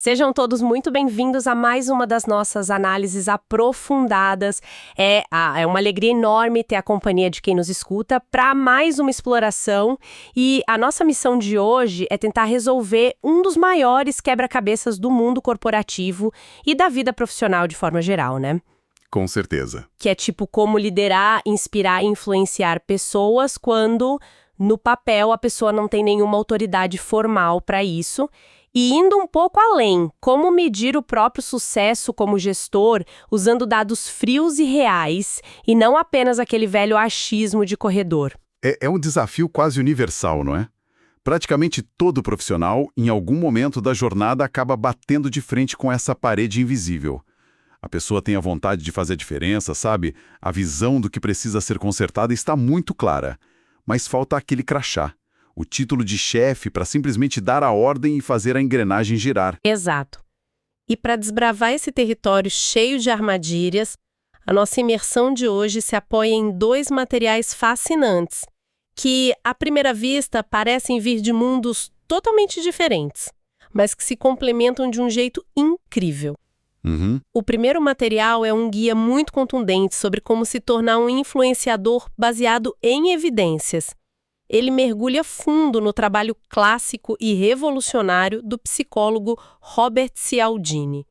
Sejam todos muito bem-vindos a mais uma das nossas análises aprofundadas. É uma alegria enorme ter a companhia de quem nos escuta para mais uma exploração. E a nossa missão de hoje é tentar resolver um dos maiores quebra-cabeças do mundo corporativo e da vida profissional de forma geral, né? Com certeza. Que é tipo como liderar, inspirar e influenciar pessoas quando, no papel, a pessoa não tem nenhuma autoridade formal para isso. E indo um pouco além, como medir o próprio sucesso como gestor usando dados frios e reais e não apenas aquele velho achismo de corredor. É um desafio quase universal, não é? Praticamente todo profissional, em algum momento da jornada, acaba batendo de frente com essa parede invisível. A pessoa tem a vontade de fazer diferença, sabe? A visão do que precisa ser consertada está muito clara, mas falta aquele crachá. O título de chefe para simplesmente dar a ordem e fazer a engrenagem girar. Exato. E para desbravar esse território cheio de armadilhas, a nossa imersão de hoje se apoia em dois materiais fascinantes, que, à primeira vista, parecem vir de mundos totalmente diferentes, mas que se complementam de um jeito incrível. O primeiro material é um guia muito contundente sobre como se tornar um influenciador baseado em evidências. Ele mergulha fundo no trabalho clássico e revolucionário do psicólogo Robert Cialdini.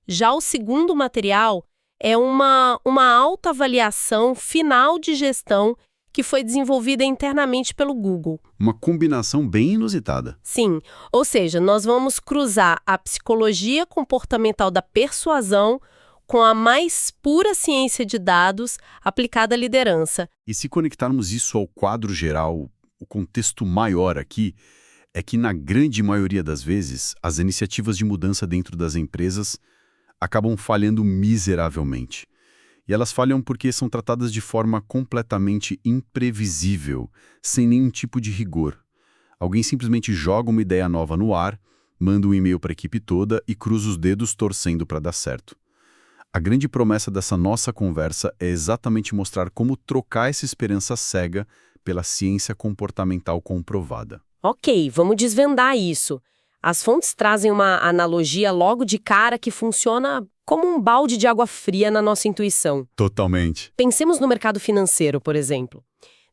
Já o segundo material é uma autoavaliação final de gestão que foi desenvolvida internamente pelo Google. Uma combinação bem inusitada. Sim, ou seja, nós vamos cruzar a psicologia comportamental da persuasão com a mais pura ciência de dados aplicada à liderança. E se conectarmos isso ao quadro geral, o contexto maior aqui é que, na grande maioria das vezes, as iniciativas de mudança dentro das empresas acabam falhando miseravelmente. E elas falham porque são tratadas de forma completamente imprevisível, sem nenhum tipo de rigor. Alguém simplesmente joga uma ideia nova no ar, manda um e-mail para a equipe toda e cruza os dedos torcendo para dar certo. A grande promessa dessa nossa conversa é exatamente mostrar como trocar essa esperança cega pela ciência comportamental comprovada. Ok, vamos desvendar isso. As fontes trazem uma analogia logo de cara que funciona como um balde de água fria na nossa intuição. Totalmente. Pensemos no mercado financeiro, por exemplo.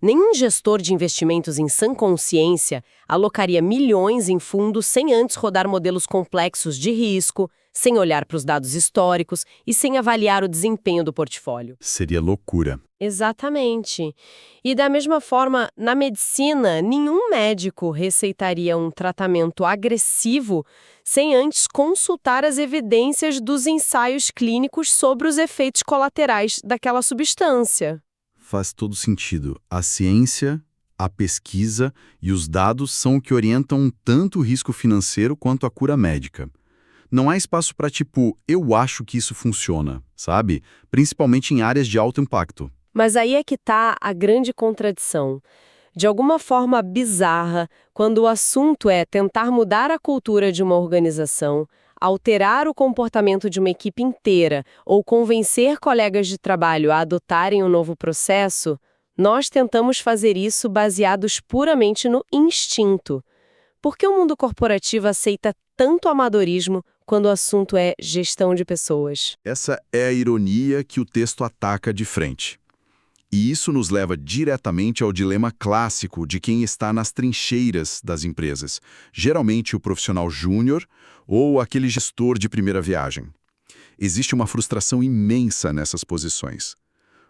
Nenhum gestor de investimentos em sã consciência alocaria milhões em fundos sem antes rodar modelos complexos de risco, sem olhar para os dados históricos e sem avaliar o desempenho do portfólio. Seria loucura. Exatamente. E da mesma forma, na medicina, nenhum médico receitaria um tratamento agressivo sem antes consultar as evidências dos ensaios clínicos sobre os efeitos colaterais daquela substância. Faz todo sentido. A ciência, a pesquisa e os dados são o que orientam tanto o risco financeiro quanto a cura médica. Não há espaço para eu acho que isso funciona, sabe? Principalmente em áreas de alto impacto. Mas aí é que está a grande contradição. De alguma forma bizarra, quando o assunto é tentar mudar a cultura de uma organização, alterar o comportamento de uma equipe inteira ou convencer colegas de trabalho a adotarem um novo processo, nós tentamos fazer isso baseados puramente no instinto. Por que o mundo corporativo aceita tanto amadorismo quando o assunto é gestão de pessoas? Essa é a ironia que o texto ataca de frente. E isso nos leva diretamente ao dilema clássico de quem está nas trincheiras das empresas, geralmente o profissional júnior ou aquele gestor de primeira viagem. Existe uma frustração imensa nessas posições.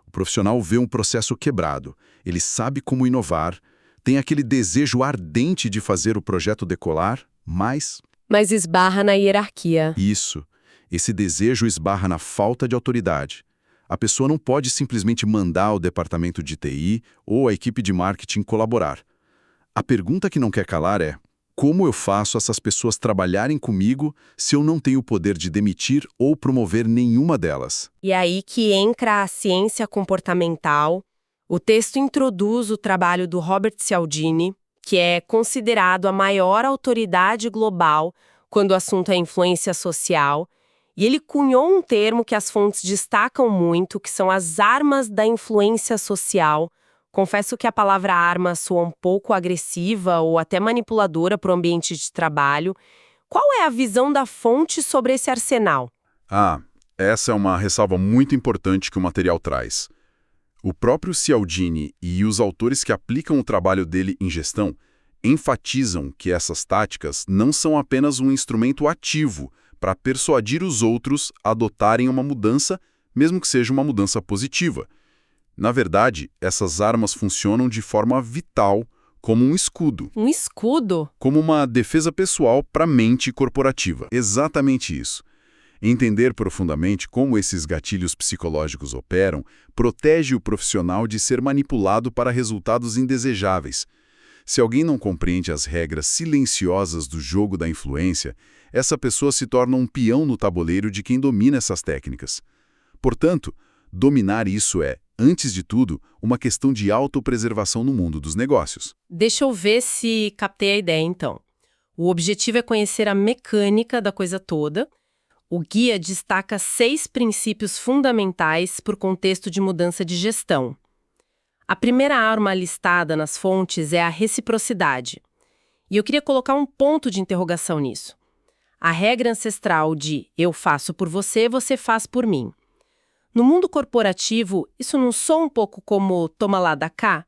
O profissional vê um processo quebrado, ele sabe como inovar, tem aquele desejo ardente de fazer o projeto decolar, mas esbarra na hierarquia. Isso. Esse desejo esbarra na falta de autoridade. A pessoa não pode simplesmente mandar o departamento de TI ou a equipe de marketing colaborar. A pergunta que não quer calar é: como eu faço essas pessoas trabalharem comigo se eu não tenho o poder de demitir ou promover nenhuma delas? E aí que entra a ciência comportamental. O texto introduz o trabalho do Robert Cialdini, que é considerado a maior autoridade global quando o assunto é influência social, e ele cunhou um termo que as fontes destacam muito, que são as armas da influência social. Confesso que a palavra arma soa um pouco agressiva ou até manipuladora para o ambiente de trabalho. Qual é a visão da fonte sobre esse arsenal? Ah, essa é uma ressalva muito importante que o material traz. O próprio Cialdini e os autores que aplicam o trabalho dele em gestão enfatizam que essas táticas não são apenas um instrumento ativo para persuadir os outros a adotarem uma mudança, mesmo que seja uma mudança positiva. Na verdade, essas armas funcionam de forma vital, como um escudo. Um escudo? Como uma defesa pessoal para a mente corporativa. Exatamente isso. Entender profundamente como esses gatilhos psicológicos operam protege o profissional de ser manipulado para resultados indesejáveis. Se alguém não compreende as regras silenciosas do jogo da influência, essa pessoa se torna um peão no tabuleiro de quem domina essas técnicas. Portanto, dominar isso é, antes de tudo, uma questão de autopreservação no mundo dos negócios. Deixa eu ver se captei a ideia, então. O objetivo é conhecer a mecânica da coisa toda. O guia destaca 6 princípios fundamentais por contexto de mudança de gestão. A primeira arma listada nas fontes é a reciprocidade. E eu queria colocar um ponto de interrogação nisso. A regra ancestral de eu faço por você, você faz por mim. No mundo corporativo, isso não soa um pouco como toma lá da cá?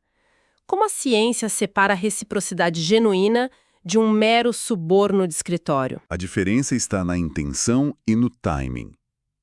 Como a ciência separa a reciprocidade genuína de um mero suborno de escritório? A diferença está na intenção e no timing.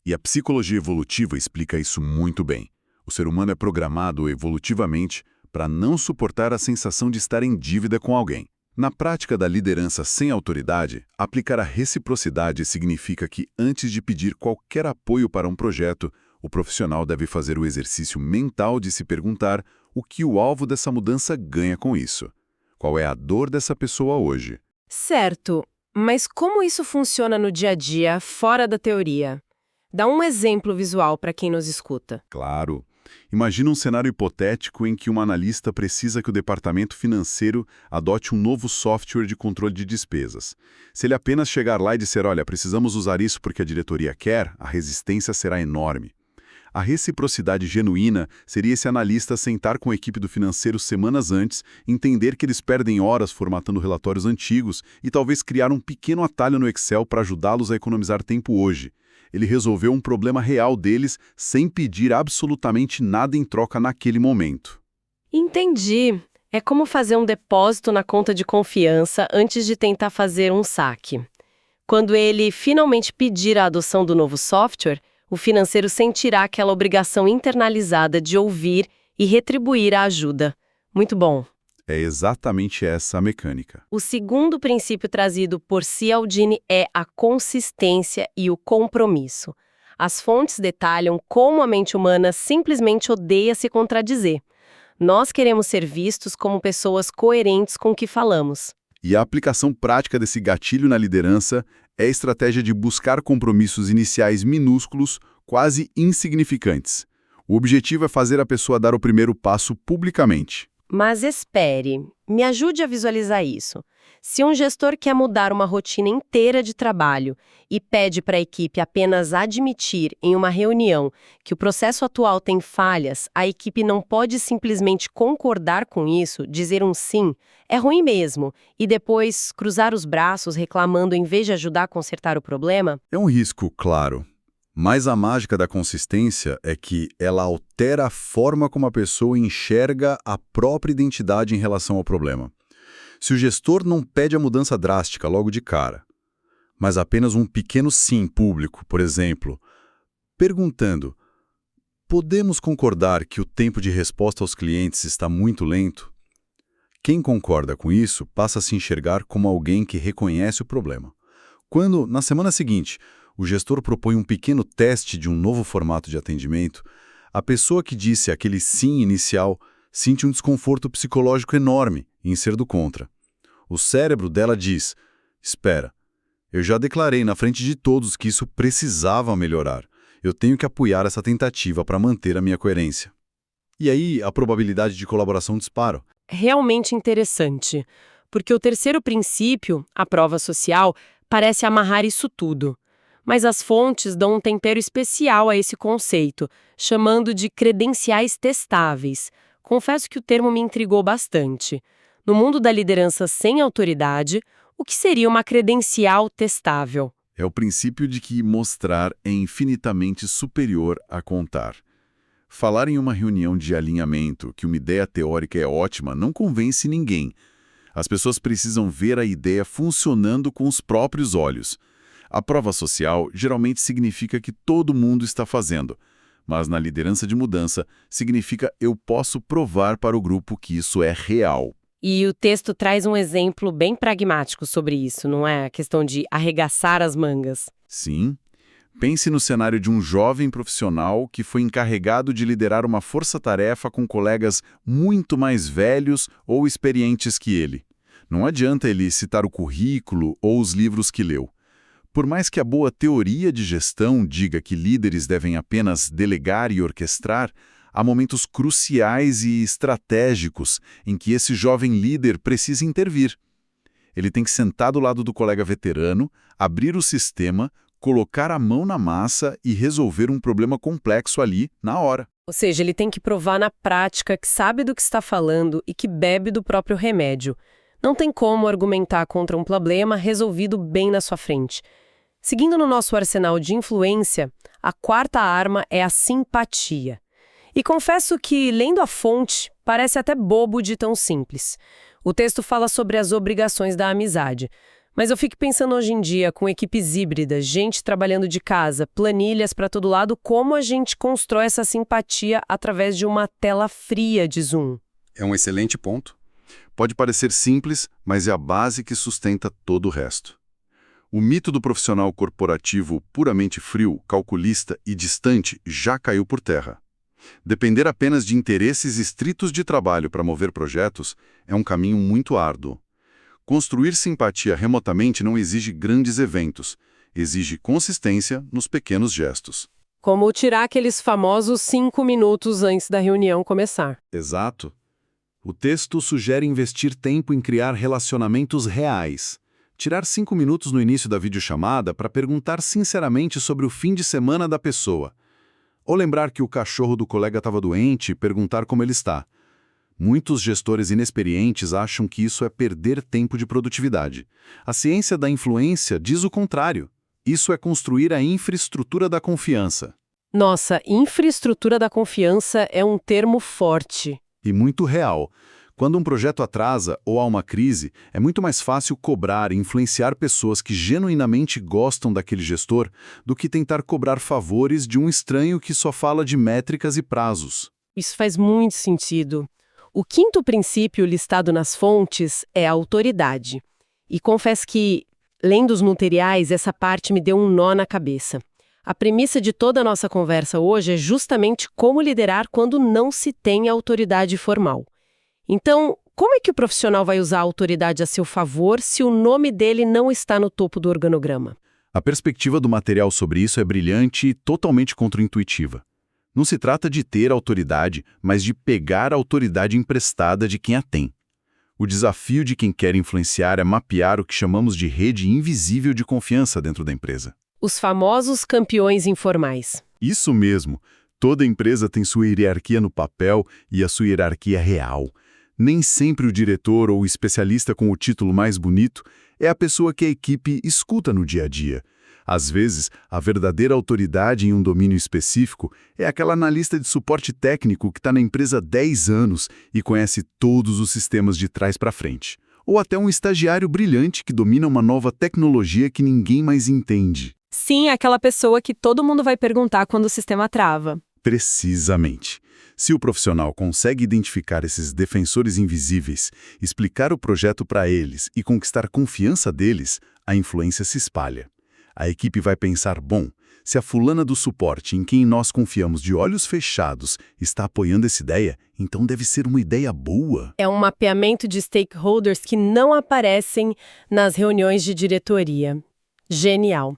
E a psicologia evolutiva explica isso muito bem. O ser humano é programado evolutivamente para não suportar a sensação de estar em dívida com alguém. Na prática da liderança sem autoridade, aplicar a reciprocidade significa que, antes de pedir qualquer apoio para um projeto, o profissional deve fazer o exercício mental de se perguntar o que o alvo dessa mudança ganha com isso. Qual é a dor dessa pessoa hoje? Certo, mas como isso funciona no dia a dia, fora da teoria? Dá um exemplo visual para quem nos escuta. Claro. Imagina um cenário hipotético em que um analista precisa que o departamento financeiro adote um novo software de controle de despesas. Se ele apenas chegar lá e disser, olha, precisamos usar isso porque a diretoria quer, a resistência será enorme. A reciprocidade genuína seria esse analista sentar com a equipe do financeiro semanas antes, entender que eles perdem horas formatando relatórios antigos e talvez criar um pequeno atalho no Excel para ajudá-los a economizar tempo hoje. Ele resolveu um problema real deles sem pedir absolutamente nada em troca naquele momento. Entendi. É como fazer um depósito na conta de confiança antes de tentar fazer um saque. Quando ele finalmente pedir a adoção do novo software, o financeiro sentirá aquela obrigação internalizada de ouvir e retribuir a ajuda. Muito bom. É exatamente essa a mecânica. O segundo princípio trazido por Cialdini é a consistência e o compromisso. As fontes detalham como a mente humana simplesmente odeia se contradizer. Nós queremos ser vistos como pessoas coerentes com o que falamos. E a aplicação prática desse gatilho na liderança é a estratégia de buscar compromissos iniciais minúsculos, quase insignificantes. O objetivo é fazer a pessoa dar o primeiro passo publicamente. Mas espere, me ajude a visualizar isso. Se um gestor quer mudar uma rotina inteira de trabalho e pede para a equipe apenas admitir em uma reunião que o processo atual tem falhas, a equipe não pode simplesmente concordar com isso, dizer um sim, é ruim mesmo, e depois cruzar os braços reclamando em vez de ajudar a consertar o problema? É um risco, claro. Mas a mágica da consistência é que ela altera a forma como a pessoa enxerga a própria identidade em relação ao problema. Se o gestor não pede a mudança drástica logo de cara, mas apenas um pequeno sim público, por exemplo, perguntando, podemos concordar que o tempo de resposta aos clientes está muito lento? Quem concorda com isso passa a se enxergar como alguém que reconhece o problema. Quando, na semana seguinte, o gestor propõe um pequeno teste de um novo formato de atendimento, a pessoa que disse aquele sim inicial sente um desconforto psicológico enorme em ser do contra. O cérebro dela diz, espera, eu já declarei na frente de todos que isso precisava melhorar. Eu tenho que apoiar essa tentativa para manter a minha coerência. E aí a probabilidade de colaboração dispara. Realmente interessante, porque o terceiro princípio, a prova social, parece amarrar isso tudo. Mas as fontes dão um tempero especial a esse conceito, chamando de credenciais testáveis. Confesso que o termo me intrigou bastante. No mundo da liderança sem autoridade, O que seria uma credencial testável? É o princípio de que mostrar é infinitamente superior a contar. Falar em uma reunião de alinhamento que uma ideia teórica é ótima não convence ninguém. As pessoas precisam ver a ideia funcionando com os próprios olhos. A prova social geralmente significa que todo mundo está fazendo, mas na liderança de mudança significa eu posso provar para o grupo que isso é real. E o texto traz um exemplo bem pragmático sobre isso, não é? A questão de arregaçar as mangas. Sim. Pense no cenário de um jovem profissional que foi encarregado de liderar uma força-tarefa com colegas muito mais velhos ou experientes que ele. Não adianta ele citar o currículo ou os livros que leu. Por mais que a boa teoria de gestão diga que líderes devem apenas delegar e orquestrar, há momentos cruciais e estratégicos em que esse jovem líder precisa intervir. Ele tem que sentar do lado do colega veterano, abrir o sistema, colocar a mão na massa e resolver um problema complexo ali, na hora. Ou seja, ele tem que provar na prática que sabe do que está falando e que bebe do próprio remédio. Não tem como argumentar contra um problema resolvido bem na sua frente. Seguindo no nosso arsenal de influência, a quarta arma é a simpatia. E confesso que, lendo a fonte, parece até bobo de tão simples. O texto fala sobre as obrigações da amizade. Mas eu fico pensando hoje em dia, com equipes híbridas, gente trabalhando de casa, planilhas para todo lado, como a gente constrói essa simpatia através de uma tela fria de Zoom. É um excelente ponto. Pode parecer simples, mas é a base que sustenta todo o resto. O mito do profissional corporativo puramente frio, calculista e distante já caiu por terra. Depender apenas de interesses estritos de trabalho para mover projetos é um caminho muito árduo. Construir simpatia remotamente não exige grandes eventos, exige consistência nos pequenos gestos. Como tirar aqueles famosos 5 minutos antes da reunião começar. Exato. O texto sugere investir tempo em criar relacionamentos reais. Tirar 5 minutos no início da videochamada para perguntar sinceramente sobre o fim de semana da pessoa. Ou lembrar que o cachorro do colega estava doente e perguntar como ele está. Muitos gestores inexperientes acham que isso é perder tempo de produtividade. A ciência da influência diz o contrário. Isso é construir a infraestrutura da confiança. Nossa, infraestrutura da confiança é um termo forte. E muito real. Quando um projeto atrasa ou há uma crise, é muito mais fácil cobrar e influenciar pessoas que genuinamente gostam daquele gestor do que tentar cobrar favores de um estranho que só fala de métricas e prazos. Isso faz muito sentido. O quinto princípio listado nas fontes é a autoridade. E confesso que, lendo os materiais, essa parte me deu um nó na cabeça. A premissa de toda a nossa conversa hoje é justamente como liderar quando não se tem autoridade formal. Então, como é que o profissional vai usar a autoridade a seu favor se o nome dele não está no topo do organograma? A perspectiva do material sobre isso é brilhante e totalmente contraintuitiva. Não se trata de ter autoridade, mas de pegar a autoridade emprestada de quem a tem. O desafio de quem quer influenciar é mapear o que chamamos de rede invisível de confiança dentro da empresa. Os famosos campeões informais. Isso mesmo. Toda empresa tem sua hierarquia no papel e a sua hierarquia real. Nem sempre o diretor ou o especialista com o título mais bonito é a pessoa que a equipe escuta no dia a dia. Às vezes, a verdadeira autoridade em um domínio específico é aquela analista de suporte técnico que está na empresa há 10 anos e conhece todos os sistemas de trás para frente. Ou até um estagiário brilhante que domina uma nova tecnologia que ninguém mais entende. Sim, aquela pessoa que todo mundo vai perguntar quando o sistema trava. Precisamente. Se o profissional consegue identificar esses defensores invisíveis, explicar o projeto para eles e conquistar a confiança deles, a influência se espalha. A equipe vai pensar, bom, se a fulana do suporte em quem nós confiamos de olhos fechados está apoiando essa ideia, então deve ser uma ideia boa. É um mapeamento de stakeholders que não aparecem nas reuniões de diretoria. Genial.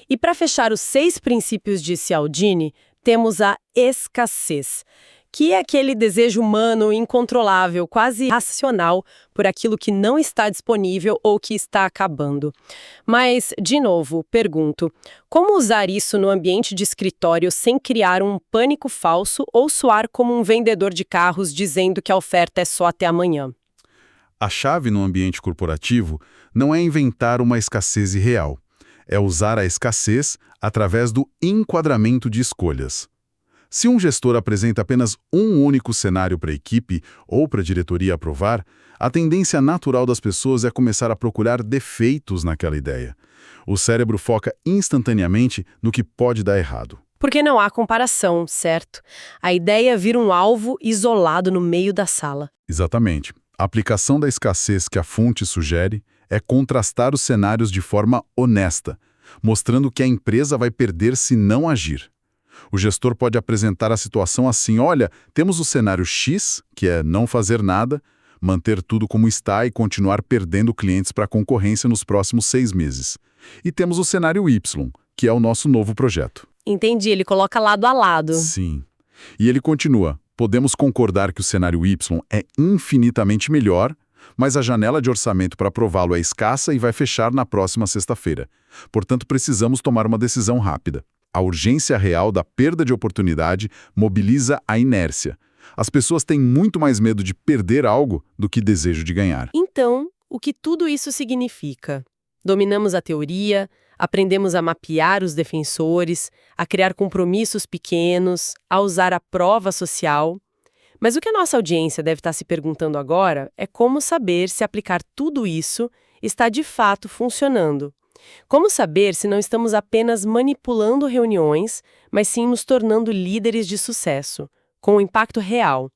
E para fechar os 6 princípios de Cialdini, temos a escassez, que é aquele desejo humano incontrolável, quase irracional, por aquilo que não está disponível ou que está acabando. Mas, de novo, pergunto, como usar isso no ambiente de escritório sem criar um pânico falso ou soar como um vendedor de carros dizendo que a oferta é só até amanhã? A chave no ambiente corporativo não é inventar uma escassez irreal, é usar a escassez através do enquadramento de escolhas. Se um gestor apresenta apenas um único cenário para a equipe ou para a diretoria aprovar, a tendência natural das pessoas é começar a procurar defeitos naquela ideia. O cérebro foca instantaneamente no que pode dar errado. Porque não há comparação, certo? A ideia vira um alvo isolado no meio da sala. Exatamente. A aplicação da escassez que a fonte sugere é contrastar os cenários de forma honesta, mostrando que a empresa vai perder se não agir. O gestor pode apresentar a situação assim: olha, temos o cenário X, que é não fazer nada, manter tudo como está e continuar perdendo clientes para a concorrência nos próximos 6 meses. E temos o cenário Y, que é o nosso novo projeto. Entendi, ele coloca lado a lado. Sim. E ele continua: podemos concordar que o cenário Y é infinitamente melhor, mas a janela de orçamento para aprová-lo é escassa e vai fechar na próxima sexta-feira. Portanto, precisamos tomar uma decisão rápida. A urgência real da perda de oportunidade mobiliza a inércia. As pessoas têm muito mais medo de perder algo do que desejo de ganhar. Então, o que tudo isso significa? Dominamos a teoria, aprendemos a mapear os defensores, a criar compromissos pequenos, a usar a prova social. Mas o que a nossa audiência deve estar se perguntando agora é como saber se aplicar tudo isso está de fato funcionando. Como saber se não estamos apenas manipulando reuniões, mas sim nos tornando líderes de sucesso, com um impacto real?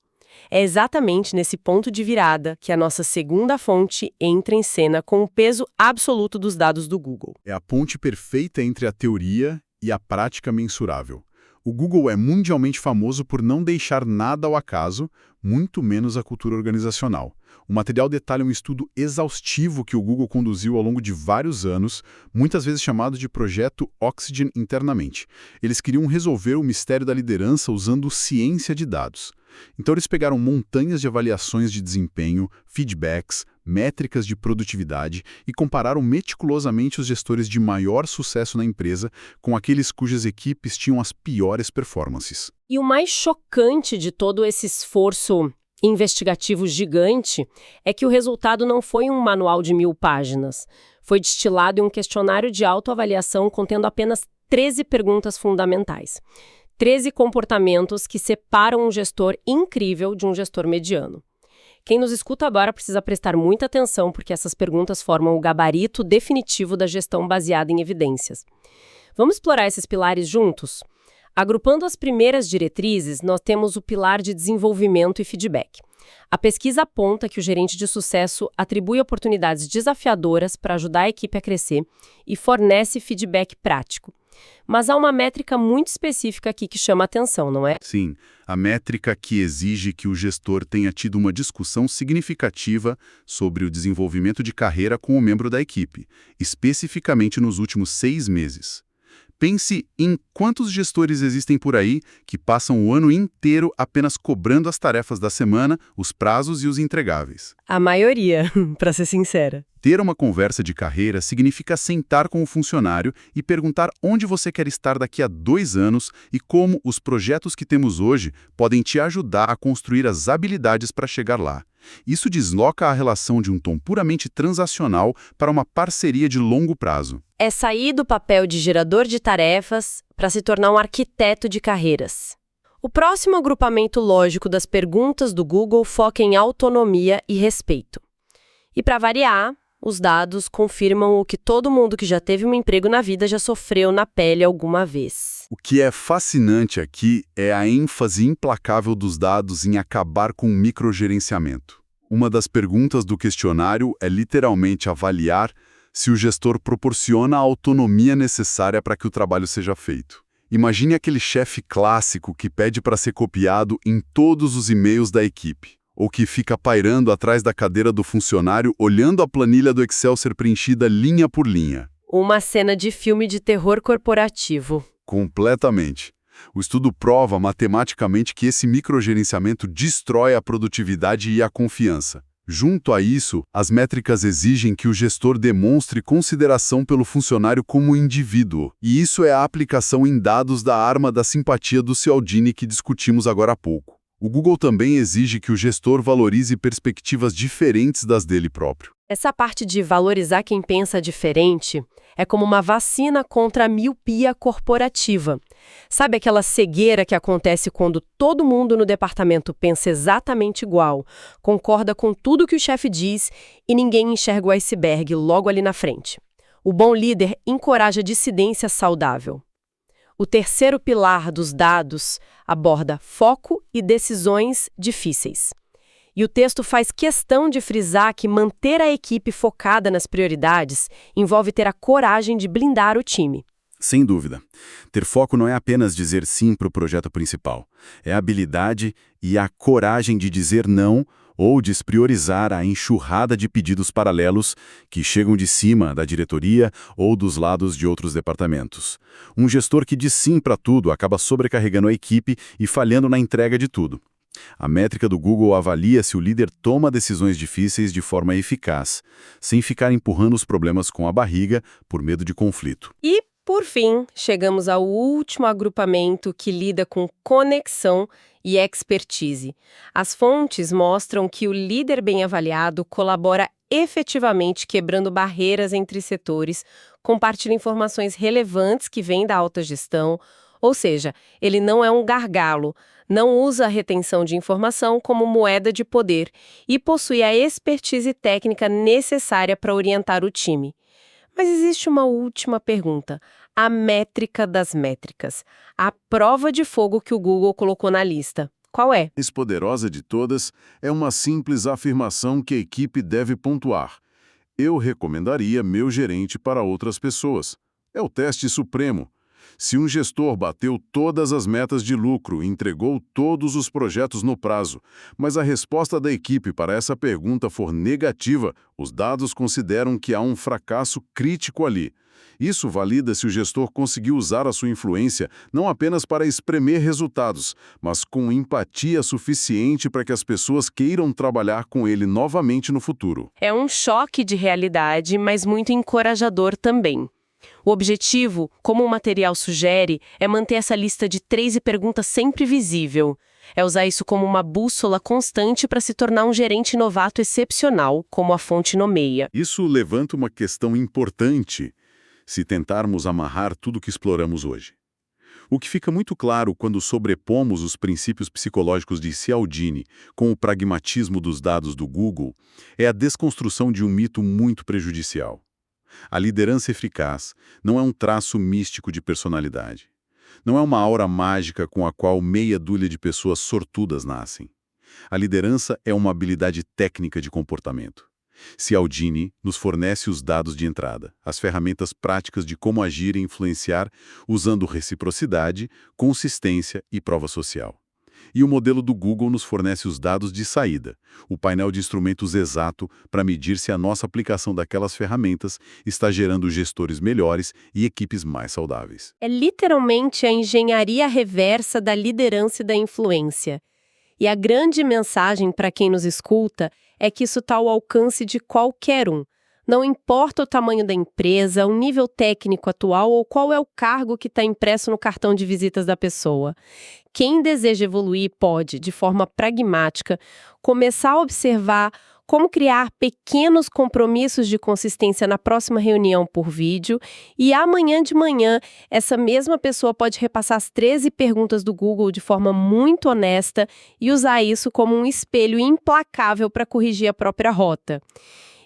É exatamente nesse ponto de virada que a nossa segunda fonte entra em cena com o peso absoluto dos dados do Google. É a ponte perfeita entre a teoria e a prática mensurável. O Google é mundialmente famoso por não deixar nada ao acaso, muito menos a cultura organizacional. O material detalha um estudo exaustivo que o Google conduziu ao longo de vários anos, muitas vezes chamado de Projeto Oxygen internamente. Eles queriam resolver o mistério da liderança usando ciência de dados. Então eles pegaram montanhas de avaliações de desempenho, feedbacks, métricas de produtividade e compararam meticulosamente os gestores de maior sucesso na empresa com aqueles cujas equipes tinham as piores performances. E o mais chocante de todo esse esforço investigativo gigante é que o resultado não foi um manual de 1000 páginas. Foi destilado em um questionário de autoavaliação contendo apenas 13 perguntas fundamentais. 13 comportamentos que separam um gestor incrível de um gestor mediano. Quem nos escuta agora precisa prestar muita atenção porque essas perguntas formam o gabarito definitivo da gestão baseada em evidências. Vamos explorar esses pilares juntos? Agrupando as primeiras diretrizes, nós temos o pilar de desenvolvimento e feedback. A pesquisa aponta que o gerente de sucesso atribui oportunidades desafiadoras para ajudar a equipe a crescer e fornece feedback prático. Mas há uma métrica muito específica aqui que chama a atenção, não é? Sim, a métrica que exige que o gestor tenha tido uma discussão significativa sobre o desenvolvimento de carreira com o membro da equipe, especificamente nos últimos 6 meses. Pense em quantos gestores existem por aí que passam o ano inteiro apenas cobrando as tarefas da semana, os prazos e os entregáveis. A maioria, para ser sincera. Ter uma conversa de carreira significa sentar com o funcionário e perguntar onde você quer estar daqui a 2 anos e como os projetos que temos hoje podem te ajudar a construir as habilidades para chegar lá. Isso desloca a relação de um tom puramente transacional para uma parceria de longo prazo. É sair do papel de gerador de tarefas para se tornar um arquiteto de carreiras. O próximo agrupamento lógico das perguntas do Google foca em autonomia e respeito. E para variar, os dados confirmam o que todo mundo que já teve um emprego na vida já sofreu na pele alguma vez. O que é fascinante aqui é a ênfase implacável dos dados em acabar com o microgerenciamento. Uma das perguntas do questionário é literalmente avaliar se o gestor proporciona a autonomia necessária para que o trabalho seja feito. Imagine aquele chefe clássico que pede para ser copiado em todos os e-mails da equipe, ou que fica pairando atrás da cadeira do funcionário olhando a planilha do Excel ser preenchida linha por linha. Uma cena de filme de terror corporativo. Completamente. O estudo prova matematicamente que esse microgerenciamento destrói a produtividade e a confiança. Junto a isso, as métricas exigem que o gestor demonstre consideração pelo funcionário como indivíduo. E isso é a aplicação em dados da arma da simpatia do Cialdini que discutimos agora há pouco. O Google também exige que o gestor valorize perspectivas diferentes das dele próprio. Essa parte de valorizar quem pensa diferente é como uma vacina contra a miopia corporativa. Sabe aquela cegueira que acontece quando todo mundo no departamento pensa exatamente igual, concorda com tudo que o chefe diz e ninguém enxerga o iceberg logo ali na frente? O bom líder encoraja a dissidência saudável. O terceiro pilar dos dados aborda foco e decisões difíceis. E o texto faz questão de frisar que manter a equipe focada nas prioridades envolve ter a coragem de blindar o time. Sem dúvida. Ter foco não é apenas dizer sim para o projeto principal. É a habilidade e a coragem de dizer não ou despriorizar a enxurrada de pedidos paralelos que chegam de cima da diretoria ou dos lados de outros departamentos. Um gestor que diz sim para tudo acaba sobrecarregando a equipe e falhando na entrega de tudo. A métrica do Google avalia se o líder toma decisões difíceis de forma eficaz, sem ficar empurrando os problemas com a barriga por medo de conflito. E, por fim, chegamos ao último agrupamento que lida com conexão e expertise. As fontes mostram que o líder bem avaliado colabora efetivamente quebrando barreiras entre setores, compartilha informações relevantes que vêm da alta gestão, ou seja, ele não é um gargalo, não usa a retenção de informação como moeda de poder e possui a expertise técnica necessária para orientar o time. Mas existe uma última pergunta, a métrica das métricas, a prova de fogo que o Google colocou na lista. Qual é? A mais poderosa de todas é uma simples afirmação que a equipe deve pontuar. Eu recomendaria meu gerente para outras pessoas. É o teste supremo. Se um gestor bateu todas as metas de lucro e entregou todos os projetos no prazo, mas a resposta da equipe para essa pergunta for negativa, os dados consideram que há um fracasso crítico ali. Isso valida se o gestor conseguiu usar a sua influência não apenas para espremer resultados, mas com empatia suficiente para que as pessoas queiram trabalhar com ele novamente no futuro. É um choque de realidade, mas muito encorajador também. O objetivo, como o material sugere, é manter essa lista de 13 perguntas sempre visível. É usar isso como uma bússola constante para se tornar um gerente novato excepcional, como a fonte nomeia. Isso levanta uma questão importante se tentarmos amarrar tudo que exploramos hoje. O que fica muito claro quando sobrepomos os princípios psicológicos de Cialdini com o pragmatismo dos dados do Google é a desconstrução de um mito muito prejudicial. A liderança eficaz não é um traço místico de personalidade. Não é uma aura mágica com a qual meia dúzia de pessoas sortudas nascem. A liderança é uma habilidade técnica de comportamento. Cialdini nos fornece os dados de entrada, as ferramentas práticas de como agir e influenciar usando reciprocidade, consistência e prova social. E o modelo do Google nos fornece os dados de saída, o painel de instrumentos exato para medir se a nossa aplicação daquelas ferramentas está gerando gestores melhores e equipes mais saudáveis. É literalmente a engenharia reversa da liderança e da influência. E a grande mensagem para quem nos escuta é que isso está ao alcance de qualquer um. Não importa o tamanho da empresa, o nível técnico atual ou qual é o cargo que está impresso no cartão de visitas da pessoa. Quem deseja evoluir pode, de forma pragmática, começar a observar como criar pequenos compromissos de consistência na próxima reunião por vídeo e amanhã de manhã essa mesma pessoa pode repassar as 13 perguntas do Google de forma muito honesta e usar isso como um espelho implacável para corrigir a própria rota.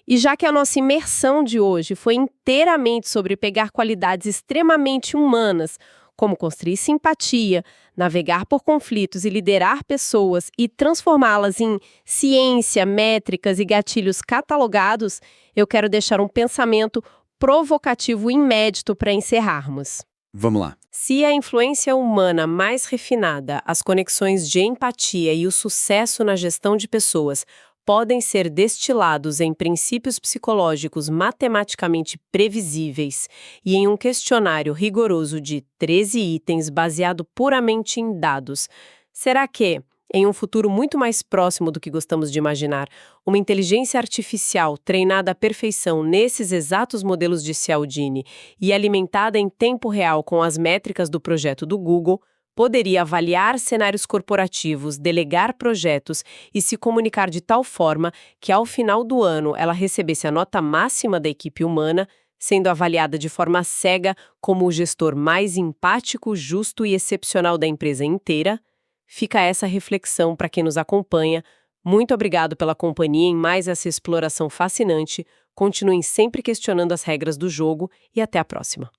E já que a nossa imersão de hoje foi inteiramente sobre pegar qualidades extremamente humanas, como construir simpatia, navegar por conflitos e liderar pessoas e transformá-las em ciência, métricas e gatilhos catalogados, eu quero deixar um pensamento provocativo e inédito para encerrarmos. Vamos lá. Se a influência humana mais refinada, as conexões de empatia e o sucesso na gestão de pessoas podem ser destilados em princípios psicológicos matematicamente previsíveis e em um questionário rigoroso de 13 itens baseado puramente em dados, será que, em um futuro muito mais próximo do que gostamos de imaginar, uma inteligência artificial treinada à perfeição nesses exatos modelos de Cialdini e alimentada em tempo real com as métricas do projeto do Google poderia avaliar cenários corporativos, delegar projetos e se comunicar de tal forma que, ao final do ano, ela recebesse a nota máxima da equipe humana, sendo avaliada de forma cega como o gestor mais empático, justo e excepcional da empresa inteira? Fica essa reflexão para quem nos acompanha. Muito obrigado pela companhia em mais essa exploração fascinante. Continuem sempre questionando as regras do jogo e até a próxima.